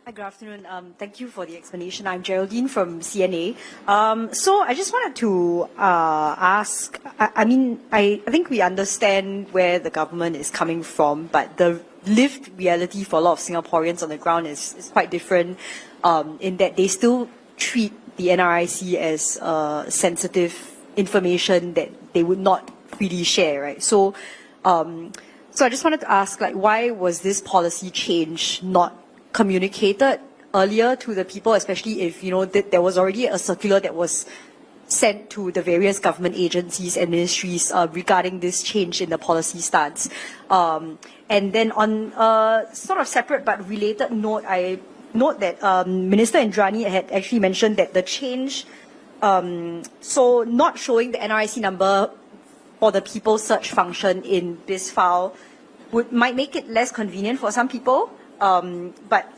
Hi, good afternoon. Thank you for the explanation. I'm Geraldine from CNA. So I just wanted to ask, I think we understand where the government is coming from, but the lived reality for a lot of Singaporeans on the ground is quite different in that they still treat the NRIC as sensitive information that they would not freely share, right? So I just wanted to ask, like, why was this policy change not communicated earlier to the people, especially if, you know, there was already a circular that was sent to the various government agencies and ministries regarding this change in the policy stance. And then on a sort of separate but related note, I note that Minister Indrani had actually mentioned that the change, so not showing the NRIC number for the people search function in this file might make it less convenient for some people. But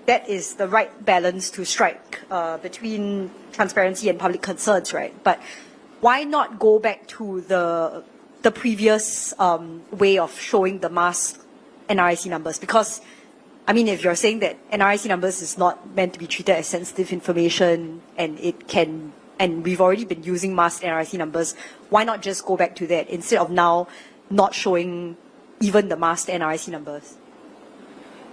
that is the right balance to strike between transparency and public concerns, right? But why not go back to the previous way of showing the masked NRIC numbers? Because, I mean, if you're saying that NRIC numbers is not meant to be treated as sensitive information and it can, and we've already been using masked NRIC numbers, why not just go back to that instead of now not showing even the masked NRIC numbers?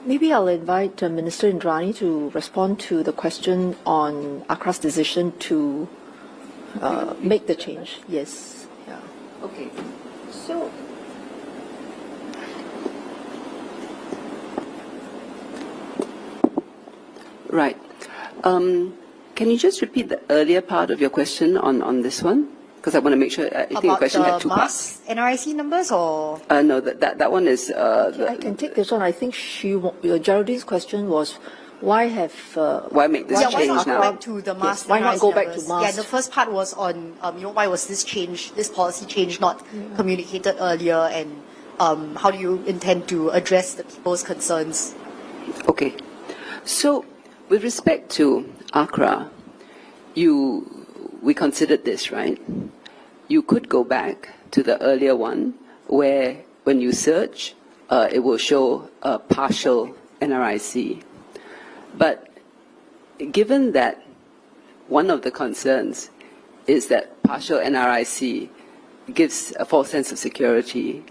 Maybe I'll invite Minister Indrani to respond to the question on ACRA's decision to make the change. Yes. Yeah. Okay. So, right. Can you just repeat the earlier part of your question on this one? Because I want to make sure. I think the question had two parts. NRIC numbers or? No, that one is. Okay, I can take this one. I think Geraldine's question was, why have why make this change why not now? go back to the masked? Yes, why not go back to numbers? masked? Yeah, the first part was on why was this change, this policy change, not communicated earlier, and how do you intend to address the people's concerns? Okay, so with respect to ACRA, we considered this, right? You could go back to the earlier one where when you search, it will show a partial NRIC. But given that one of the concerns is that partial NRIC gives a false sense of security,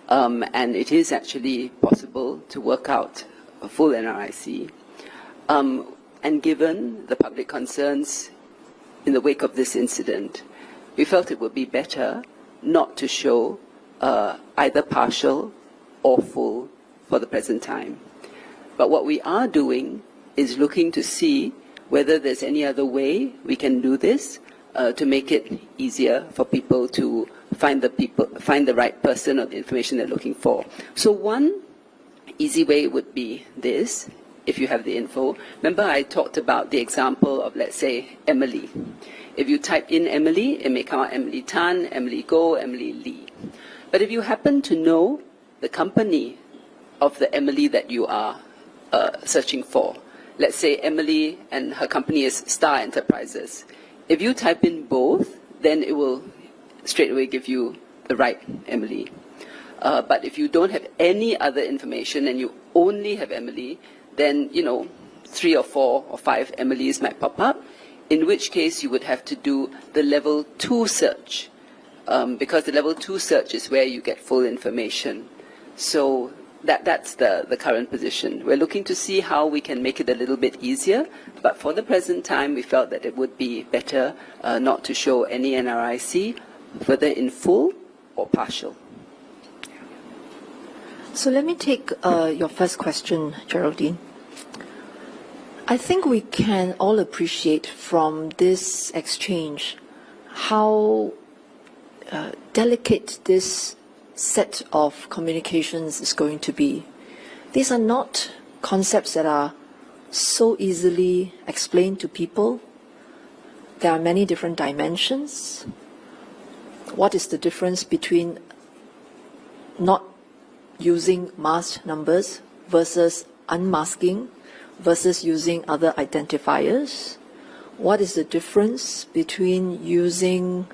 and it is actually possible to work out a full NRIC, and given the public concerns in the wake of this incident, we felt it would be better not to show either partial or full for the present time. But what we are doing is looking to see whether there's any other way we can do this to make it easier for people to find the right person or the information they're looking for. So one easy way would be this. If you have the info. Remember I talked about the example of, let's say, Emily. If you type in Emily, it may come out Emily Tan, Emily Go, Emily Lee. But if you happen to know the company of the Emily that you are searching for, let's say Emily and her company is Star Enterprises. If you type in both, then it will straight away give you the right Emily. But if you don't have any other information and you only have Emily, then, 3 or 4 or 5 Emilys might pop up, in which case you would have to do the level 2 search, because the level 2 search is where you get full information. So that's the current position. We're looking to see how we can make it a little bit easier, but for the present time, we felt that it would be better not to show any NRIC, whether in full or partial. So let me take your first question, Geraldine. I think we can all appreciate from this exchange how delicate this set of communications is going to be. These are not concepts that are so easily explained to people. There are many different dimensions. What is the difference between not using masked numbers versus unmasking versus using other identifiers? What is the difference between using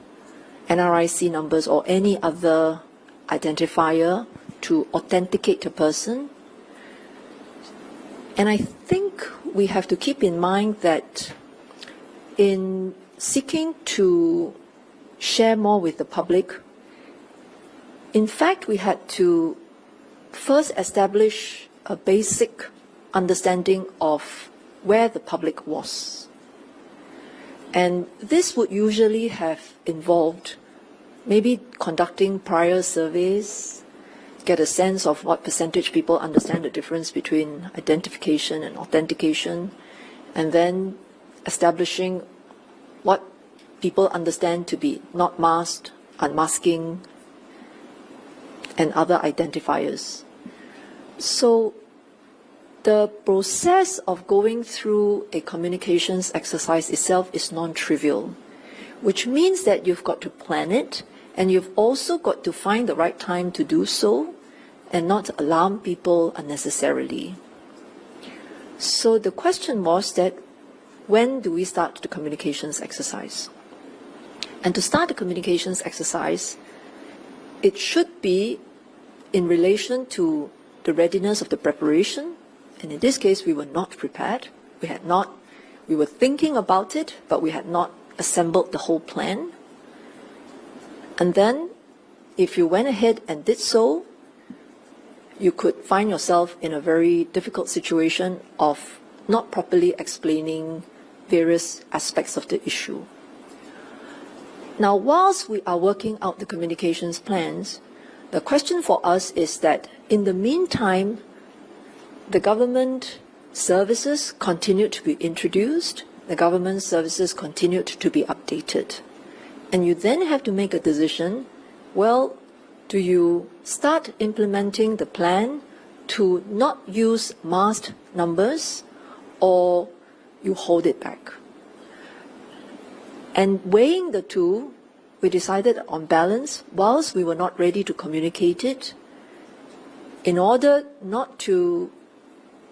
NRIC numbers or any other identifier to authenticate a person? And I think we have to keep in mind that in seeking to share more with the public, in fact, we had to first establish a basic understanding of where the public was. And this would usually have involved maybe conducting prior surveys, get a sense of what percentage people understand the difference between identification and authentication, and then establishing what people understand to be not masked, unmasking, and other identifiers. So the process of going through a communications exercise itself is non-trivial, which means that you've got to plan it, and you've also got to find the right time to do so and not alarm people unnecessarily. So the question was that, when do we start the communications exercise? And to start the communications exercise, it should be in relation to the readiness of the preparation. And in this case, we were not prepared. We were thinking about it, but we had not assembled the whole plan. And then, if you went ahead and did so, you could find yourself in a very difficult situation of not properly explaining various aspects of the issue. Now, whilst we are working out the communications plans, the question for us is that in the meantime, the government services continued to be introduced, the government services continued to be updated. And you then have to make a decision, well, do you start implementing the plan to not use masked numbers, or you hold it back? And weighing the two, we decided on balance, whilst we were not ready to communicate it, in order not to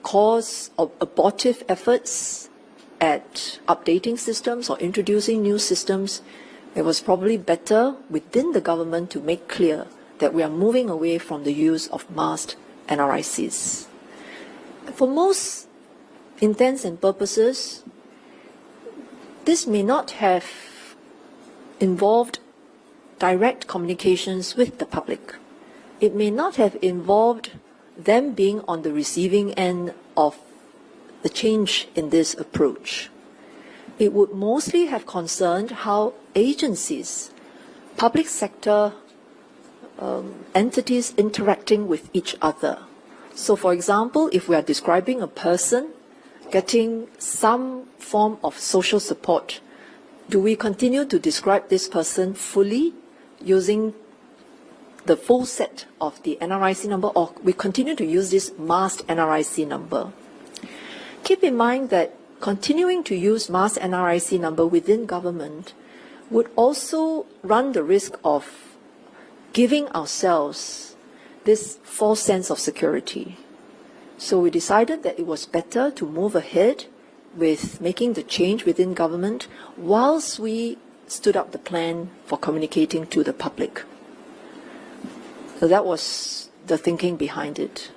cause abortive efforts at updating systems or introducing new systems, it was probably better within the government to make clear that we are moving away from the use of masked NRICs. For most intents and purposes, this may not have involved direct communications with the public. It may not have involved them being on the receiving end of the change in this approach. It would mostly have concerned how agencies, public sector entities interacting with each other. So, for example, if we are describing a person getting some form of social support, do we continue to describe this person fully using the full set of the NRIC number, or we continue to use this masked NRIC number? Keep in mind that continuing to use masked NRIC number within government would also run the risk of giving ourselves this false sense of security. So we decided that it was better to move ahead with making the change within government whilst we stood up the plan for communicating to the public. So that was the thinking behind it.